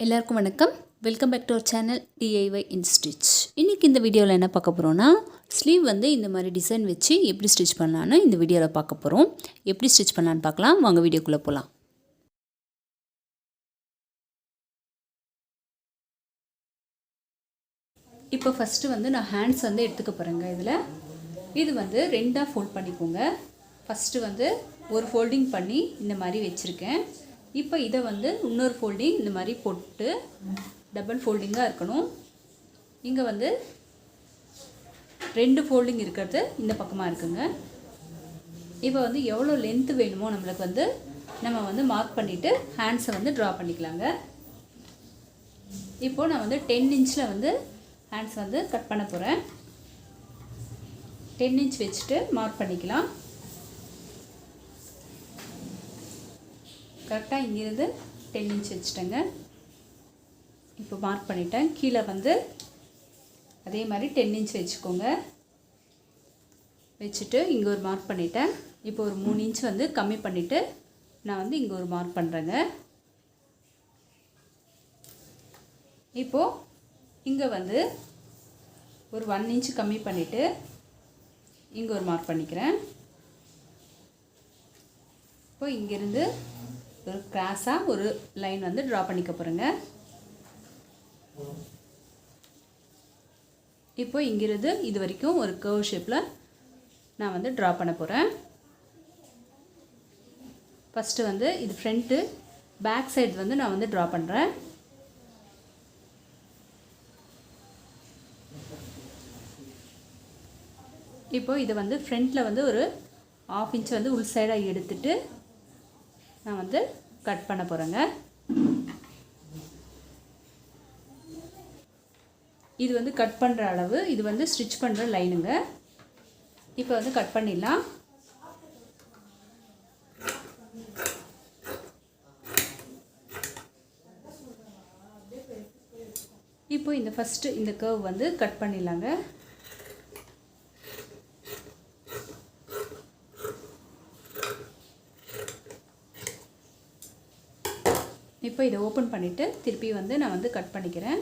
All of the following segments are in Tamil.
எல்லாருக்கும் வணக்கம். Welcome back to our channel DIY in Stitch. இன்றைக்கி இந்த வீடியோவில் என்ன பார்க்க போகிறோன்னா, ஸ்லீவ் வந்து இந்த மாதிரி டிசைன் வச்சு எப்படி ஸ்டிச் பண்ணலான்னு இந்த வீடியோவில் பார்க்க போகிறோம். எப்படி ஸ்டிச் பண்ணலான்னு பார்க்கலாம். வாங்க வீடியோக்குள்ளே போகலாம். இப்போ ஃபஸ்ட்டு வந்து நான் ஹேண்ட்ஸ் வந்து எடுத்துக்க போகிறேங்க. இது வந்து ரெண்டாக ஃபோல்ட் பண்ணிக்கோங்க. ஃபஸ்ட்டு வந்து ஒரு ஃபோல்டிங் பண்ணி இந்த மாதிரி வச்சுருக்கேன். இப்போ இதை வந்து இன்னொரு ஃபோல்டிங் இந்த மாதிரி போட்டு டபுள் ஃபோல்டிங்காக இருக்கணும். இங்கே வந்து ரெண்டு ஃபோல்டிங் இருக்கிறது இந்த பக்கமாக இருக்குங்க. இப்போ வந்து எவ்வளோ லென்த்து வேணுமோ நம்மளுக்கு வந்து நம்ம வந்து மார்க் பண்ணிவிட்டு ஹேண்ட்ஸை வந்து ட்ரா பண்ணிக்கலாங்க. இப்போது நான் வந்து 10 இன்ச்சில் வந்து ஹேண்ட்ஸ் வந்து கட் பண்ண போகிறேன். 10 இன்ச் வச்சுட்டு மார்க் பண்ணிக்கலாம். கரெக்டாக இங்கேருந்து 10 இன்ச் வச்சுட்டேங்க. இப்போ மார்க் பண்ணிட்டேன். கீழே வந்து அதே மாதிரி 10 இன்ச் வச்சுக்கோங்க. வச்சுட்டு இங்கே ஒரு மார்க் பண்ணிட்டேன். இப்போ ஒரு 3 இன்ச் வந்து கம்மி பண்ணிவிட்டு நான் வந்து இங்கே ஒரு மார்க் பண்ணுறேங்க. இப்போது இங்கே வந்து ஒரு 1 இன்ச் கம்மி பண்ணிவிட்டு இங்கே ஒரு மார்க் பண்ணிக்கிறேன். இப்போ இங்கேருந்து ஒரு கிராஸாக ஒரு லைன் வந்து ட்ரா பண்ணிக்க போகிறேங்க. இப்போ இங்கிருந்து இது வரைக்கும் ஒரு கர்வ் ஷேப்பில் நான் வந்து ட்ரா பண்ண போகிறேன். ஃபஸ்ட்டு வந்து இது ஃப்ரண்ட்டு, பேக் சைடு வந்து நான் வந்து ட்ரா பண்ணுறேன். இப்போது இதை வந்து ஃப்ரண்ட்டில் வந்து ஒரு 1/2 இன்ச் வந்து உள் சைடாக எடுத்துட்டு நான் வந்து கட் பண்ண போகிறேங்க. இது வந்து கட் பண்ணுற அளவு, இது வந்து ஸ்டிச் பண்ணுற லைனுங்க. இப்போ வந்து கட் பண்ணிடலாம். இப்போ இந்த ஃபஸ்ட்டு இந்த கர்வ் வந்து கட் பண்ணிடலாங்க. இப்போ இதை ஓப்பன் பண்ணிவிட்டு திருப்பி வந்து நான் வந்து கட் பண்ணிக்கிறேன்.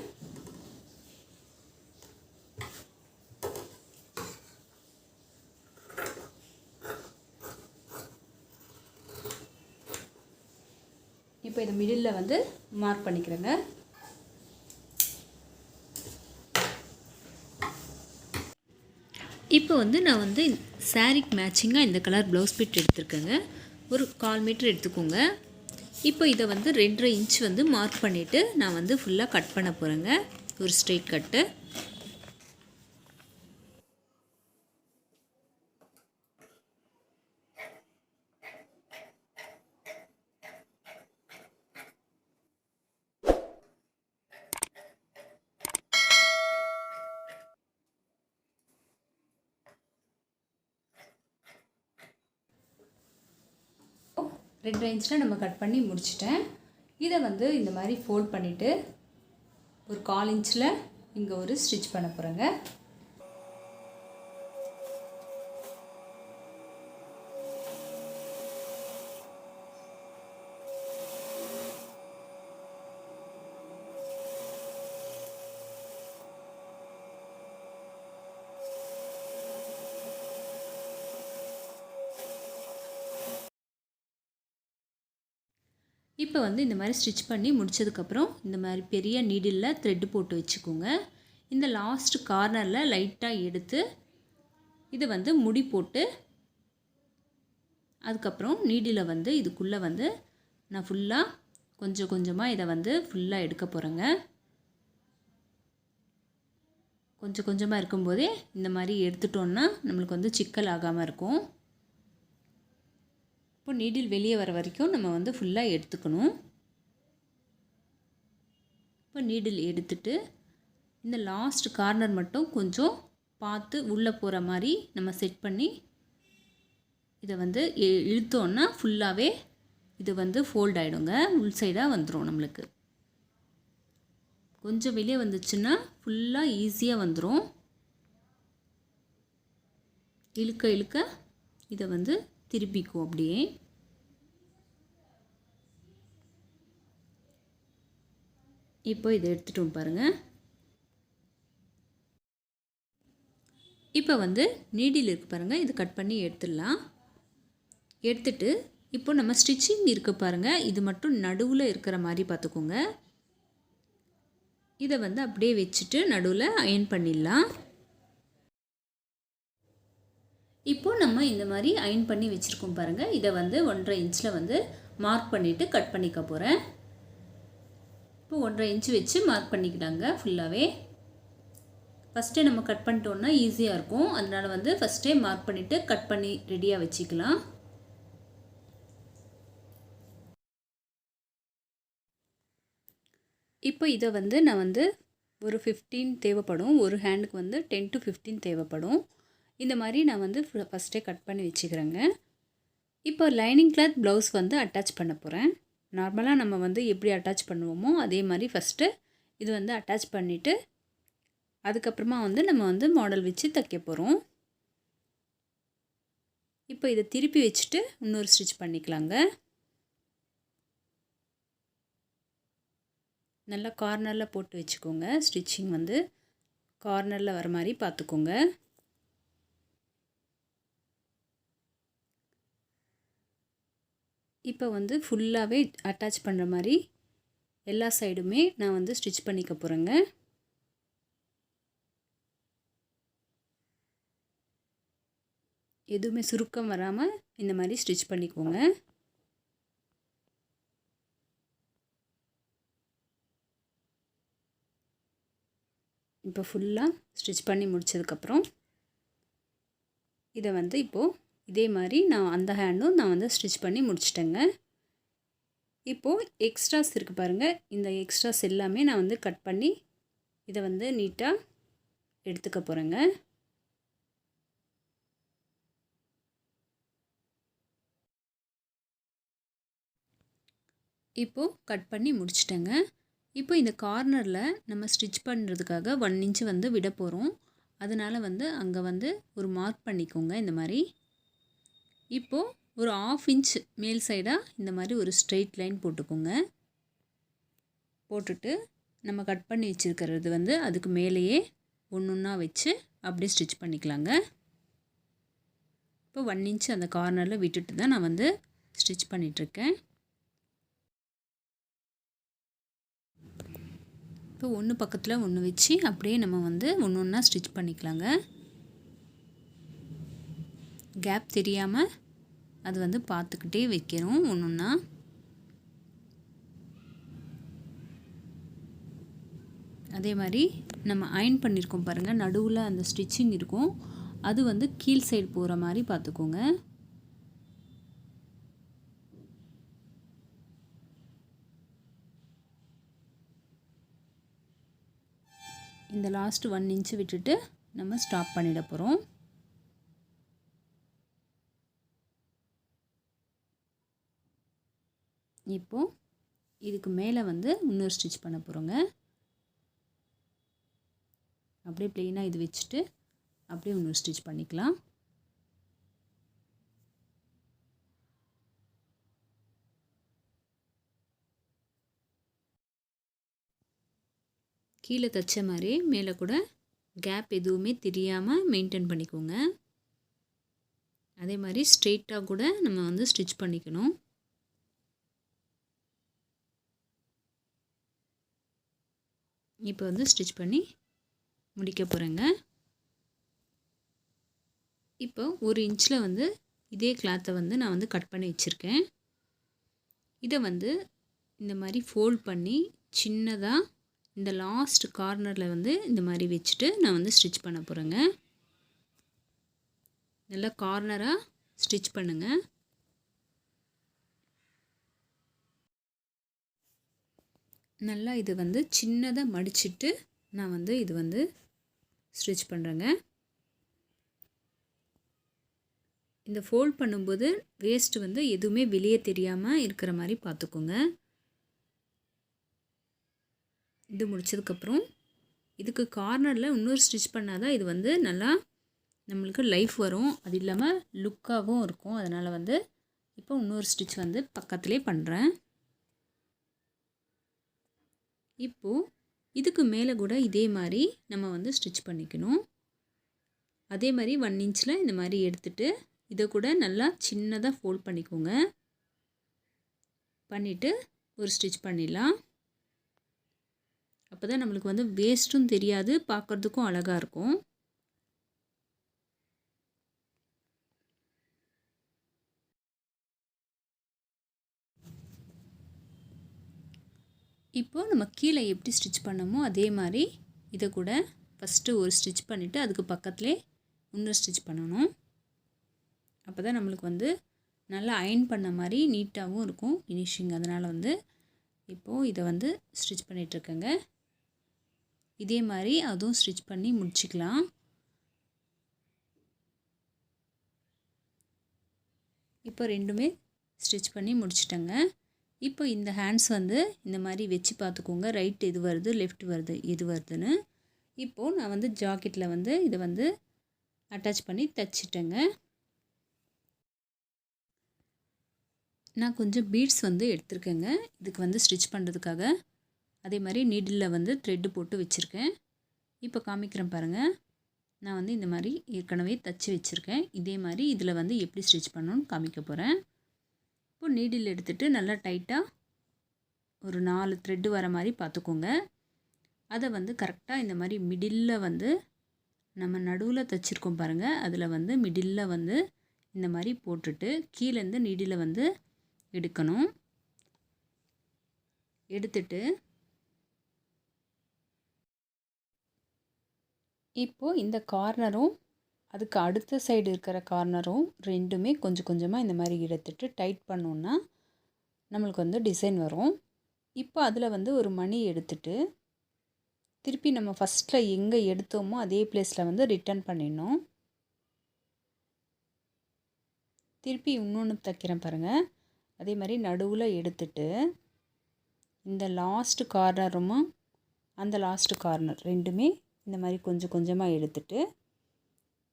இப்போ இதை மிடில் வந்து மார்க் பண்ணிக்கிறேங்க. இப்போ வந்து நான் வந்து சாரீக்கு மேட்சிங்காக இந்த கலர் ப்ளவுஸ் பிட் எடுத்துருக்கேங்க. ஒரு 1/4 மீட்டர் எடுத்துக்கோங்க. இப்போ இதை வந்து 2.5 இன்ச் வந்து மார்க் பண்ணிவிட்டு நான் வந்து ஃபுல்லாக கட் பண்ண போகிறேங்க. ஒரு ஸ்ட்ரெயிட் கட்டு. ரெண்டு இன்ச்சில் நம்ம கட் பண்ணி முடிச்சிட்டேன். இதை வந்து இந்த மாதிரி ஃபோல்ட் பண்ணிவிட்டு ஒரு 1/4 இன்ச்சில் இங்கே ஒரு ஸ்டிச் பண்ண போகிறேங்க. இப்போ வந்து இந்த மாதிரி ஸ்டிச் பண்ணி முடித்ததுக்கப்புறம் இந்த மாதிரி பெரிய நீடிலில் த்ரெட்டு போட்டு வச்சுக்கோங்க. இந்த லாஸ்ட் கார்னரில் லைட்டாக எடுத்து இதை வந்து முடி போட்டு அதுக்கப்புறம் நீடில் வந்து இதுக்குள்ளே வந்து நான் ஃபுல்லாக கொஞ்சம் கொஞ்சமாக இதை வந்து ஃபுல்லாக எடுக்க போகிறேங்க. கொஞ்சம் கொஞ்சமாக இருக்கும்போதே இந்த மாதிரி எடுத்துட்டோன்னா நம்மளுக்கு வந்து சிக்கல் ஆகாமல் இருக்கும். இப்போ நீடில் வெளியே வர வரைக்கும் நம்ம வந்து ஃபுல்லாக எடுத்துக்கணும். இப்போ நீடில் எடுத்துட்டு இந்த லாஸ்ட் கார்னர் மட்டும் கொஞ்சம் பார்த்து உள்ளே போகிற மாதிரி நம்ம செட் பண்ணி இதை வந்து இழுத்தோன்னா ஃபுல்லாகவே இது வந்து ஃபோல்ட் ஆகிடுங்க. உள் சைடாக வந்துடும். நம்மளுக்கு கொஞ்சம் வெளியே வந்துச்சுன்னா ஃபுல்லாக ஈஸியாக வந்துடும். இழுக்க இழுக்க இதை வந்து திருப்பிக்கும் அப்படியே. இப்போ இதை எடுத்துட்டோம் பாருங்கள். இப்போ வந்து நீடில் இருக்குது பாருங்கள், இது கட் பண்ணி எடுத்துடலாம். எடுத்துட்டு இப்போ நம்ம ஸ்டிச்சிங் இருக்குது பாருங்கள், இது மட்டும் நடுவில் இருக்கிற மாதிரி பார்த்துக்கோங்க. இதை வந்து அப்படியே வச்சுட்டு நடுவில் அயர்ன் பண்ணிடலாம். இப்போது நம்ம இந்த மாதிரி அயர்ன் பண்ணி வச்சுருக்கோம் பாருங்கள். இதை வந்து 1.5 இன்ச்சில் வந்து மார்க் பண்ணிவிட்டு கட் பண்ணிக்க போகிறேன். இப்போ 1.5 இன்ச்சு வச்சு மார்க் பண்ணிக்கிட்டாங்க ஃபுல்லாகவே. ஃபஸ்ட்டே நம்ம கட் பண்ணிட்டோன்னா ஈஸியாக இருக்கும். அதனால் வந்து ஃபஸ்ட்டே மார்க் பண்ணிவிட்டு கட் பண்ணி ரெடியாக வச்சுக்கலாம். இப்போ இதை வந்து நான் வந்து ஒரு 15 தேவைப்படும். ஒரு ஹேண்டுக்கு வந்து 10 to 15 தேவைப்படும். இந்த மாதிரி நான் வந்து ஃபஸ்ட்டே கட் பண்ணி வச்சுக்கிறேங்க. இப்போ லைனிங் கிளாத் ப்ளவுஸ் வந்து அட்டாச் பண்ண போகிறேன். நார்மலாக நம்ம வந்து எப்படி அட்டாச் பண்ணுவோமோ அதே மாதிரி ஃபஸ்ட்டு இது வந்து அட்டாச் பண்ணிவிட்டு அதுக்கப்புறமா வந்து நம்ம வந்து மாடல் வச்சு தைக்க போகிறோம். இப்போ இதை திருப்பி வச்சுட்டு இன்னொரு ஸ்டிச் பண்ணிக்கலாங்க. நல்லா கார்னரில் போட்டு வச்சுக்கோங்க. ஸ்டிச்சிங் வந்து கார்னரில் வர மாதிரி பார்த்துக்கோங்க. இப்போ வந்து ஃபுல்லாகவே அட்டாச் பண்ணுற மாதிரி எல்லா சைடுமே நான் வந்து ஸ்டிச் பண்ணிக்க போகிறேங்க. எதுவுமே சுருக்கம் வராமல் இந்த மாதிரி ஸ்டிச் பண்ணிக்கோங்க. இப்போ ஃபுல்லாக ஸ்டிச் பண்ணி முடித்ததுக்கப்புறம் இதை வந்து இப்போது இதே மாதிரி நான் அந்த ஹேண்டும் நான் வந்து ஸ்டிச் பண்ணி முடிச்சிட்டேங்க. இப்போது எக்ஸ்ட்ராஸ் இருக்குது பாருங்கள், இந்த எக்ஸ்ட்ராஸ் எல்லாமே நான் வந்து கட் பண்ணி இதை வந்து நீட்டாக எடுத்துக்க போகிறேங்க. இப்போது கட் பண்ணி முடிச்சிட்டேங்க. இப்போ இந்த கார்னரில் நம்ம ஸ்டிச் பண்ணுறதுக்காக 1 இன்ச்சு வந்து விட போகிறோம். அதனால் வந்து அங்கே வந்து ஒரு மார்க் பண்ணிக்கோங்க இந்த மாதிரி. இப்போது ஒரு 1/2 இன்ச் மேல் சைடாக இந்த மாதிரி ஒரு ஸ்ட்ரெயிட் லைன் போட்டுக்கோங்க. போட்டுட்டு நம்ம கட் பண்ணி வச்சுருக்கிறது வந்து அதுக்கு மேலேயே ஒன்று ஒன்றா வச்சு அப்படியே ஸ்டிச் பண்ணிக்கலாங்க. இப்போ 1 இன்ச் அந்த கார்னரில் விட்டுட்டு தான் நான் வந்து ஸ்டிச் பண்ணிகிட்ருக்கேன். இப்போ ஒன்று பக்கத்தில் ஒன்று வச்சு அப்படியே நம்ம வந்து ஒன்று ஒன்றா ஸ்டிச் பண்ணிக்கலாங்க. கேப் தெரியாமல் அது வந்து பார்த்துக்கிட்டே வைக்கிறோம் ஒன்று ஒன்றா. அதே மாதிரி நம்ம அயர்ன் பண்ணியிருக்கோம் பாருங்கள், நடுவில் அந்த ஸ்டிச்சிங் இருக்கும், அது வந்து கீழ் சைடு போகிற மாதிரி பார்த்துக்கோங்க. இந்த லாஸ்ட் 1 இன்ச்சு விட்டுட்டு நம்ம ஸ்டாப் பண்ணிட போகிறோம். இப்போது இதுக்கு மேலே வந்து இன்னொரு ஸ்டிச் பண்ண போகிறோங்க. அப்படியே ப்ளெயினாக இது வச்சுட்டு அப்படியே இன்னொரு ஸ்டிச் பண்ணிக்கலாம். கீழே தைச்ச மாதிரி மேலே கூட கேப் எதுவுமே தெரியாமல் மெயின்டைன் பண்ணிக்கோங்க. அதே மாதிரி ஸ்ட்ரெயிட்டாக கூட நம்ம வந்து ஸ்டிச் பண்ணிக்கணும். இப்போ வந்து ஸ்டிச் பண்ணி முடிக்க போகிறேங்க. இப்போ 1 இன்ச்சில் வந்து இதே கிளாத்தை வந்து நான் வந்து கட் பண்ணி வச்சுருக்கேன். இதை வந்து இந்த மாதிரி ஃபோல்ட் பண்ணி சின்னதாக இந்த லாஸ்ட் கார்னரில் வந்து இந்த மாதிரி வச்சுட்டு நான் வந்து ஸ்டிச் பண்ண போகிறேங்க. நல்லா கார்னராக ஸ்டிச் பண்ணுங்கள். நல்லா இது வந்து சின்னதாக மடிச்சிட்டு நான் வந்து இது வந்து ஸ்டிச் பண்ணுறேங்க. இந்த ஃபோல்ட் பண்ணும்போது வேஸ்ட் வந்து எதுவுமே வெளியே தெரியாமல் இருக்கிற மாதிரி பார்த்துக்கோங்க. இது முடிச்சதுக்கப்புறம் இதுக்கு கார்னரில் இன்னொரு ஸ்டிச் பண்ணால் தான் இது வந்து நல்லா நம்மளுக்கு லைஃப் வரும், அது இல்லாமல் லுக்காகவும் இருக்கும். அதனால் வந்து இப்போ இன்னொரு ஸ்டிச் வந்து பக்கத்துலேயே பண்ணுறேன். இப்போது இதுக்கு மேலே கூட இதே மாதிரி நம்ம வந்து ஸ்டிச் பண்ணிக்கணும். அதே மாதிரி 1 இன்ச்சில் இந்த மாதிரி எடுத்துகிட்டு இதை கூட நல்லா சின்னதாக ஃபோல்ட் பண்ணிக்கோங்க. பண்ணிவிட்டு ஒரு ஸ்டிச் பண்ணிடலாம். அப்போ தான் நம்மளுக்கு வந்து வேஸ்ட்டும் தெரியாது, பார்க்குறதுக்கும் அழகாக இருக்கும். இப்போது நம்ம கீழே எப்படி ஸ்டிச் பண்ணமோ அதே மாதிரி இதை கூட ஃபஸ்ட்டு ஒரு ஸ்டிச் பண்ணிவிட்டு அதுக்கு பக்கத்துலேயே இன்னொரு ஸ்டிச் பண்ணணும். அப்போ தான் நம்மளுக்கு வந்து நல்லா அயர்ன் பண்ண மாதிரி நீட்டாகவும் இருக்கும் ஃபினிஷிங். அதனால் வந்து இப்போது இதை வந்து ஸ்டிச் பண்ணிகிட்ருக்கேங்க. இதே மாதிரி அதுவும் ஸ்டிச் பண்ணி முடிச்சிக்கலாம். இப்போ ரெண்டுமே ஸ்டிச் பண்ணி முடிச்சிட்டேங்க. இப்போ இந்த ஹேண்ட்ஸ் வந்து இந்த மாதிரி வச்சு பார்த்துக்கோங்க, ரைட் எது வருது லெஃப்ட் வருது எது வருதுன்னு. இப்போது நான் வந்து ஜாக்கெட்டில் வந்து இதை வந்து அட்டாச் பண்ணி தைச்சிட்டேங்க. நான் கொஞ்சம் பீட்ஸ் வந்து எடுத்திருக்கேங்க இதுக்கு வந்து ஸ்டிச் பண்ணுறதுக்காக. அதே மாதிரி நீடிலில் வந்து த்ரெட்டு போட்டு வச்சுருக்கேன். இப்போ காமிக்கிறேன் பாருங்கள். நான் வந்து இந்த மாதிரி ஏற்கனவே தைச்சி வச்சுருக்கேன். இதே மாதிரி இதில் வந்து எப்படி ஸ்டிச் பண்ணணும்னு காமிக்க போகிறேன். இப்போ நீடில் எடுத்துகிட்டு நல்லா டைட்டாக ஒரு 4 த்ரெட்டு வர மாதிரி பார்த்துக்கோங்க. அதை வந்து கரெக்டாக இந்த மாதிரி மிடில்ல வந்து நம்ம நடுவில் தைச்சிருக்கோம் பாருங்கள், அதில் வந்து மிடில்ல வந்து இந்த மாதிரி போட்டுட்டு கீழேருந்து நீடில் வந்து எடுக்கணும். எடுத்துட்டு இப்போது இந்த கார்னரும் அதுக்கு அடுத்த சைடு இருக்கிற கார்னரும் ரெண்டுமே கொஞ்சம் கொஞ்சமாக இந்த மாதிரி எடுத்துட்டு டைட் பண்ணோன்னா நம்மளுக்கு வந்து டிசைன் வரும். இப்போ அதில் வந்து ஒரு மணி எடுத்துட்டு திருப்பி நம்ம ஃபஸ்ட்டில் எங்கே எடுத்தோமோ அதே பிளேஸில் வந்து ரிட்டர்ன் பண்ணிடணும். திருப்பி இன்னொன்று தைக்கிறேன் பாருங்கள். அதே மாதிரி நடுவில் எடுத்துட்டு இந்த லாஸ்ட் கார்னரும் அந்த லாஸ்ட் கார்னர் ரெண்டுமே இந்த மாதிரி கொஞ்சம் கொஞ்சமாக எடுத்துட்டு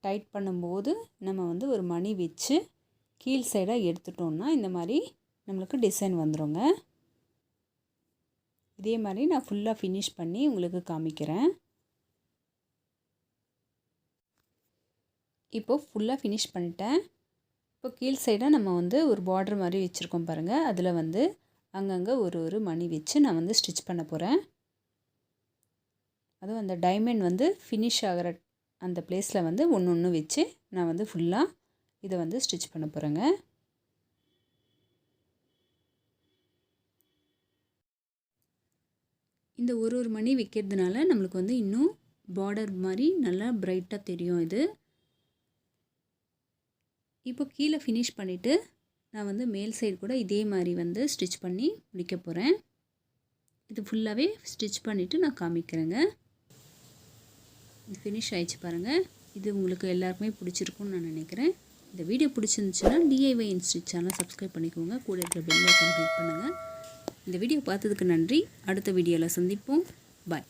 டைட் பண்ணும்போது நம்ம வந்து ஒரு மணி வச்சு கீழ் சைடாக எடுத்துட்டோம்னா இந்த மாதிரி நம்மளுக்கு டிசைன் வந்துடுங்க. இதே மாதிரி நான் ஃபுல்லாக ஃபினிஷ் பண்ணி உங்களுக்கு காமிக்கிறேன். இப்போது ஃபுல்லாக ஃபினிஷ் பண்ணிட்டேன். இப்போ கீழ் சைடாக நம்ம வந்து ஒரு பார்டர் மாதிரி வச்சுருக்கோம் பாருங்கள், அதில் வந்து அங்கங்கே ஒரு மணி வச்சு நான் வந்து ஸ்டிச் பண்ண போகிறேன். அதுவும் அந்த டைமண்ட் வந்து ஃபினிஷ் ஆகிற அந்த பிளேஸில் வந்து ஒன்று வச்சு நான் வந்து ஃபுல்லாக இதை வந்து ஸ்டிச் பண்ண போகிறேங்க. இந்த ஒரு மணி வைக்கிறதுனால நம்மளுக்கு வந்து இன்னும் பார்டர் மாதிரி நல்லா பிரைட்டாக தெரியும் இது. இப்போ கீழே ஃபினிஷ் பண்ணிவிட்டு நான் வந்து மேல் சைடு கூட இதே மாதிரி வந்து ஸ்டிச் பண்ணி முடிக்க போகிறேன். இது ஃபுல்லாகவே ஸ்டிச் பண்ணிவிட்டு நான் காமிக்கிறேங்க. இது ஃபினிஷ் ஆகிடுச்சு பாருங்கள். இது உங்களுக்கு எல்லாருக்குமே பிடிச்சிருக்குன்னு நான் நினைக்கிறேன். இந்த வீடியோ பிடிச்சிருந்துச்சுன்னா DIY இன்ஸ்டிச் சேனல் சப்ஸ்கிரைப் பண்ணிக்கோங்க, கூட இருக்கிற பெல் ஐக்கான் கிளிக் பண்ணுங்கள். இந்த வீடியோ பார்த்ததுக்கு நன்றி. அடுத்த வீடியோவில் சந்திப்போம். பாய்.